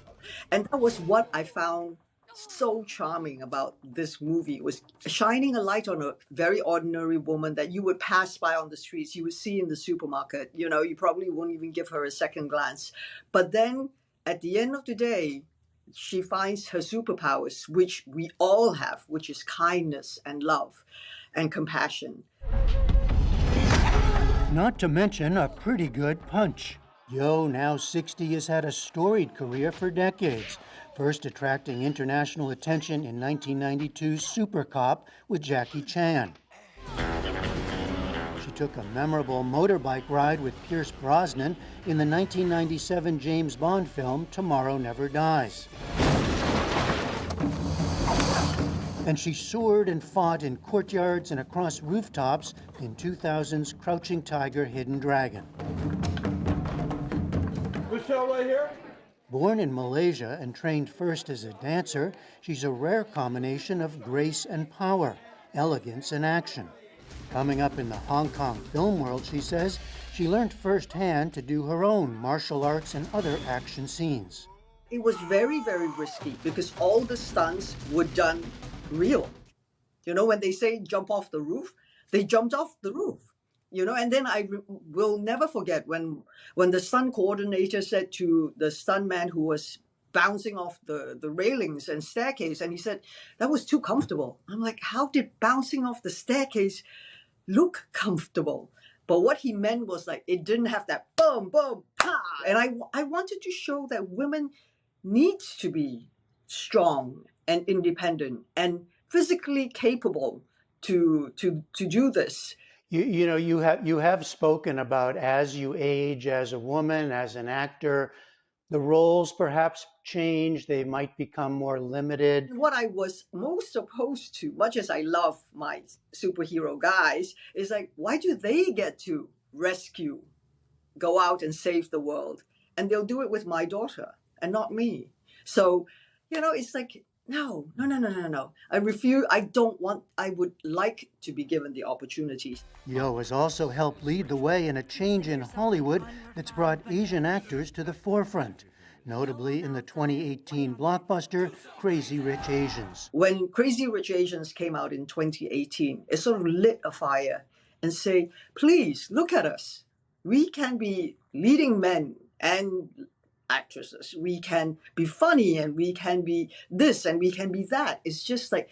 And that was what I found so charming about this movie. It was shining a light on a very ordinary woman that you would pass by on the streets, you would see in the supermarket. You know, you probably won't even give her a second glance. But then at the end of the day, she finds her superpowers, which we all have, which is kindness and love and compassion. Not to mention a pretty good punch. Yeoh, now 60, has had a storied career for decades, first attracting international attention in 1992's Super Cop with Jackie Chan. She took a memorable motorbike ride with Pierce Brosnan in the 1997 James Bond film Tomorrow Never Dies. And she soared and fought in courtyards and across rooftops in 2000's Crouching Tiger, Hidden Dragon. Michelle right here. Born in Malaysia and trained first as a dancer, she's a rare combination of grace and power, elegance and action. Coming up in the Hong Kong film world, she says, she learned firsthand to do her own martial arts and other action scenes. It was very, very risky because all the stunts were done real. You know, when they say jump off the roof, they jumped off the roof. You know, and then I will never forget when the stunt coordinator said to the stuntman who was bouncing off the railings and staircase, and he said, that was too comfortable. I'm like, how did bouncing off the staircase look comfortable? But what he meant was like, it didn't have that boom, boom, pa. And I wanted to show that women need to be strong and independent and physically capable to do this. You know, you have spoken about as you age as a woman, as an actor, the roles perhaps change, they might become more limited. What I was most opposed to, much as I love my superhero guys, is like, why do they get to rescue, go out and save the world? And they'll do it with my daughter and not me. So, you know, it's like, no. I refuse. I would like to be given the opportunities. Yeoh has also helped lead the way in a change in Hollywood that's brought Asian actors to the forefront, notably in the 2018 blockbuster Crazy Rich Asians. When Crazy Rich Asians came out in 2018, it sort of lit a fire and say, please look at us. We can be leading men and actresses. We can be funny and we can be this and we can be that. It's just like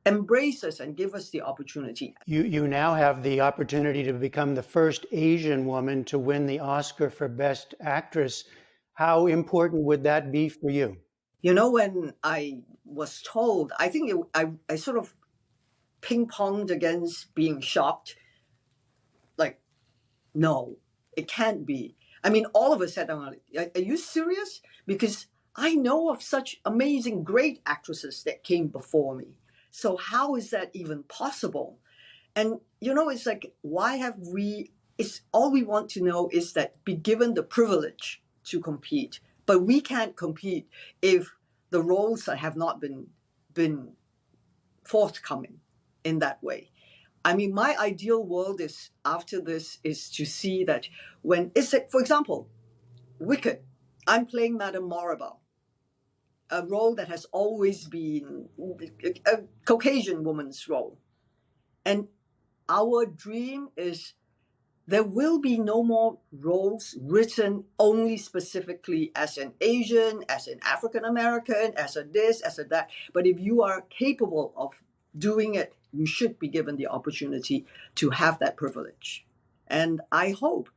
embrace us and give us the opportunity. You now have the opportunity to become the first Asian woman to win the Oscar for Best Actress. How important would that be for you? You know, when I was told, I think I sort of ping-ponged against being shocked. Like, no, it can't be. I mean, all of us said, are you serious? Because I know of such amazing, great actresses that came before me. So how is that even possible? And, you know, it's like, why have it's all we want to know is that be given the privilege to compete. But we can't compete if the roles have not been forthcoming in that way. I mean, my ideal world is after this is to see that when it's, for example, Wicked, I'm playing Madame Morrible, a role that has always been a Caucasian woman's role. And our dream is there will be no more roles written only specifically as an Asian, as an African American, as a this, as a that. But if you are capable of doing it, you should be given the opportunity to have that privilege. And I hope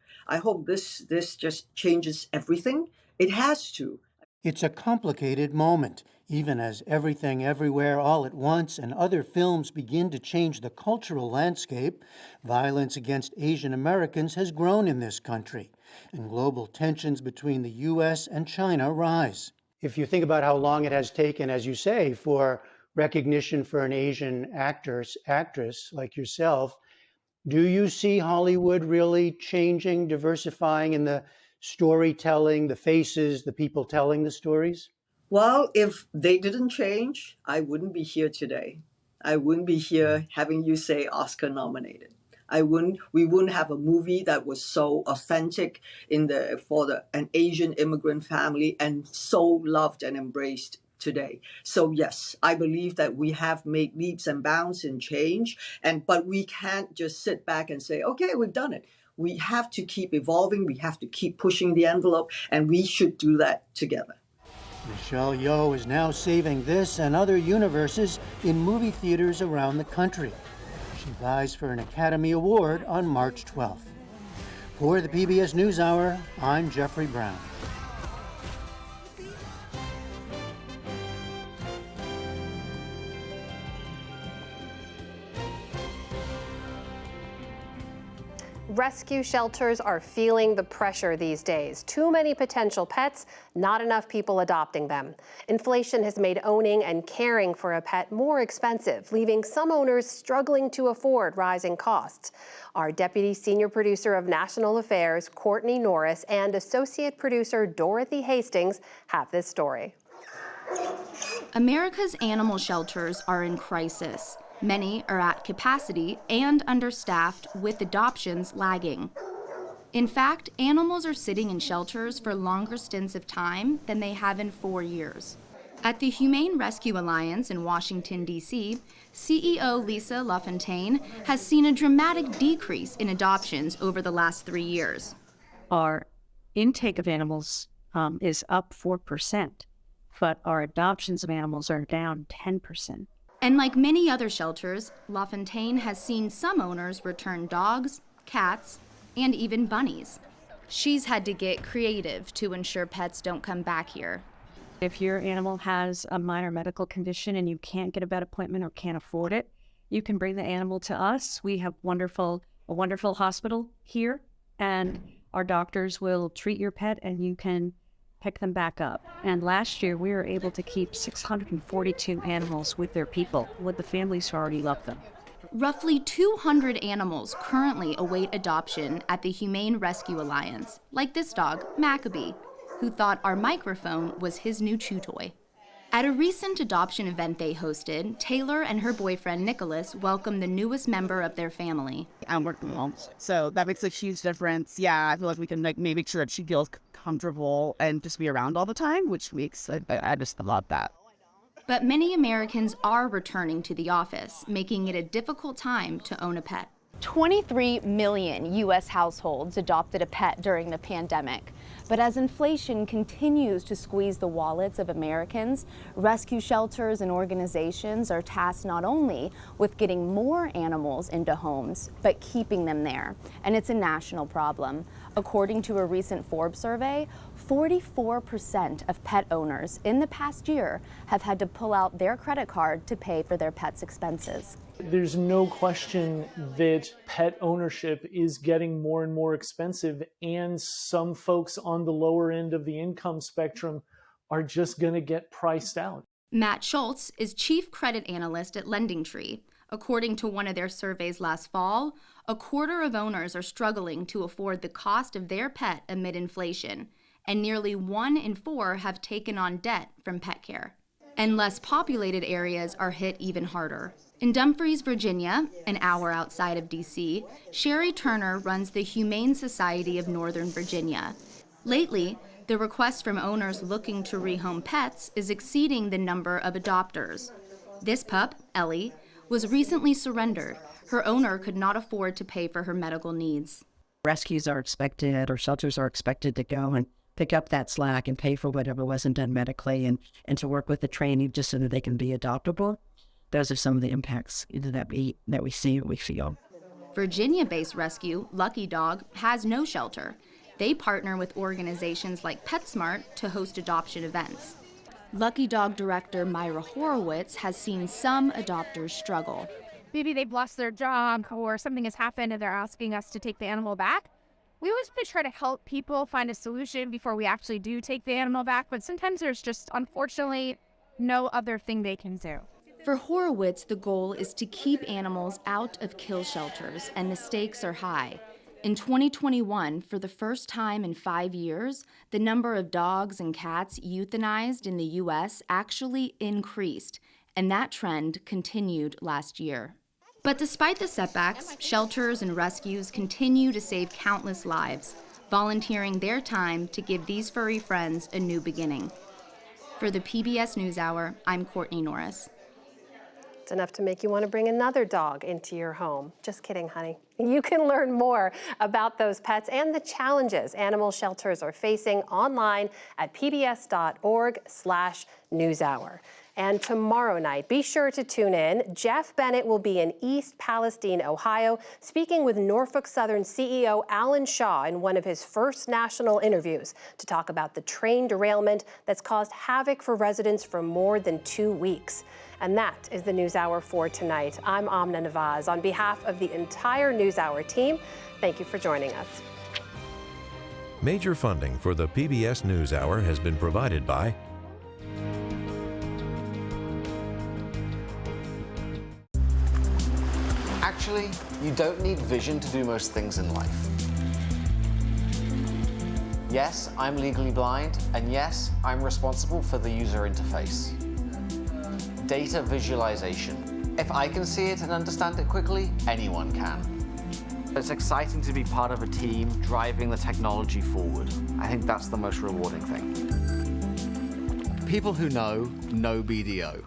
this just changes everything. It has to. It's a complicated moment, even as Everything Everywhere All at Once and other films begin to change the cultural landscape. Violence against Asian Americans has grown in this country, and global tensions between the U.S. and China rise. If you think about how long it has taken, as you say, for recognition for an Asian actress like yourself, do you see Hollywood really changing, diversifying in the storytelling, the faces, the people telling the stories? Well, if they didn't change, I wouldn't be here today. I wouldn't be here having you say Oscar nominated. We wouldn't have a movie that was so authentic for an Asian immigrant family and so loved and embraced today. So yes, I believe that we have made leaps and bounds in change, but we can't just sit back and say, okay, we've done it. We have to keep evolving, we have to keep pushing the envelope, and we should do that together. Michelle Yeoh is now saving this and other universes in movie theaters around the country. She vies for an Academy Award on March 12th. For the PBS NewsHour, I'm Jeffrey Brown. Rescue shelters are feeling the pressure these days. Too many potential pets, not enough people adopting them. Inflation has made owning and caring for a pet more expensive, leaving some owners struggling to afford rising costs. Our deputy senior producer of National Affairs, Courtney Norris, and associate producer Dorothy Hastings have this story. America's animal shelters are in crisis. Many are at capacity and understaffed, with adoptions lagging. In fact, animals are sitting in shelters for longer stints of time than they have in 4 years. At the Humane Rescue Alliance in Washington, D.C., CEO Lisa LaFontaine has seen a dramatic decrease in adoptions over the last 3 years. Our intake of animals is up 4%, but our adoptions of animals are down 10%. And like many other shelters, LaFontaine has seen some owners return dogs, cats, and even bunnies. She's had to get creative to ensure pets don't come back here. If your animal has a minor medical condition and you can't get a vet appointment or can't afford it, you can bring the animal to us. We have a wonderful hospital here, and our doctors will treat your pet and you can pick them back up. And last year, we were able to keep 642 animals with their people, with the families who already loved them. Roughly 200 animals currently await adoption at the Humane Rescue Alliance, like this dog, Maccabee, who thought our microphone was his new chew toy. At a recent adoption event they hosted, Taylor and her boyfriend Nicholas welcomed the newest member of their family. I'm working from home, so that makes a huge difference. Yeah, I feel like we can make sure that she feels comfortable and just be around all the time, which makes I just love that. But many Americans are returning to the office, making it a difficult time to own a pet. 23 million U.S. households adopted a pet during the pandemic. But as inflation continues to squeeze the wallets of Americans, rescue shelters and organizations are tasked not only with getting more animals into homes, but keeping them there. And it's a national problem. According to a recent Forbes survey, 44% of pet owners in the past year have had to pull out their credit card to pay for their pets' expenses. There's no question that pet ownership is getting more and more expensive, and some folks on the lower end of the income spectrum are just going to get priced out. Matt Schultz is chief credit analyst at LendingTree. According to one of their surveys last fall, a quarter of owners are struggling to afford the cost of their pet amid inflation, and nearly 1 in 4 have taken on debt from pet care. And less populated areas are hit even harder. In Dumfries, Virginia, an hour outside of D.C., Sherry Turner runs the Humane Society of Northern Virginia. Lately, the request from owners looking to rehome pets is exceeding the number of adopters. This pup, Ellie, was recently surrendered. Her owner could not afford to pay for her medical needs. Rescues are expected, or shelters are expected to go and pick up that slack and pay for whatever wasn't done medically, and to work with the training just so that they can be adoptable. Those are some of the impacts that we see and we feel. Virginia-based rescue, Lucky Dog, has no shelter. They partner with organizations like PetSmart to host adoption events. Lucky Dog director Myra Horowitz has seen some adopters struggle. Maybe they've lost their job or something has happened and they're asking us to take the animal back. We always want to try to help people find a solution before we actually do take the animal back, but sometimes there's just, unfortunately, no other thing they can do. For Horowitz, the goal is to keep animals out of kill shelters, and the stakes are high. In 2021, for the first time in 5 years, the number of dogs and cats euthanized in the U.S. actually increased, and that trend continued last year. But despite the setbacks, shelters and rescues continue to save countless lives, volunteering their time to give these furry friends a new beginning. For the PBS NewsHour, I'm Courtney Norris. It's enough to make you want to bring another dog into your home. Just kidding, honey. You can learn more about those pets and the challenges animal shelters are facing online at pbs.org/newshour. And tomorrow night, be sure to tune in. Jeff Bennett will be in East Palestine, Ohio, speaking with Norfolk Southern CEO Alan Shaw in one of his first national interviews to talk about the train derailment that's caused havoc for residents for more than 2 weeks. And that is the NewsHour for tonight. I'm Amna Nawaz. On behalf of the entire NewsHour team, thank you for joining us. Major funding for the PBS NewsHour has been provided by Actually, you don't need vision to do most things in life. Yes, I'm legally blind, and yes, I'm responsible for the user interface. Data visualization. If I can see it and understand it quickly, anyone can. It's exciting to be part of a team driving the technology forward. I think that's the most rewarding thing. People who know BDO.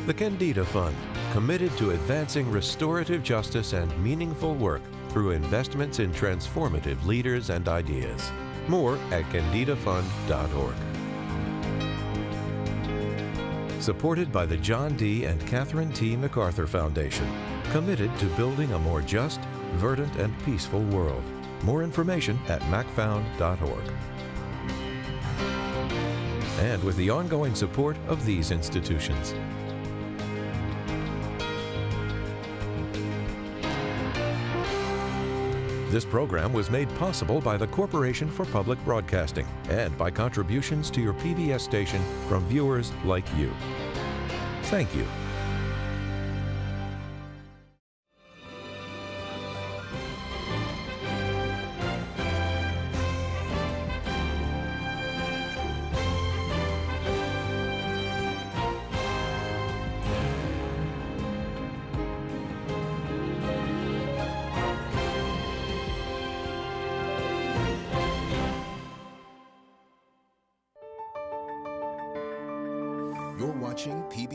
the Kendeda Fund, committed to advancing restorative justice and meaningful work through investments in transformative leaders and ideas. More at KendedaFund.org. Supported by the John D. and Catherine T. MacArthur Foundation, committed to building a more just, verdant, and peaceful world. More information at macfound.org. And with the ongoing support of these institutions. This program was made possible by the Corporation for Public Broadcasting and by contributions to your PBS station from viewers like you. Thank you. You're watching PBS.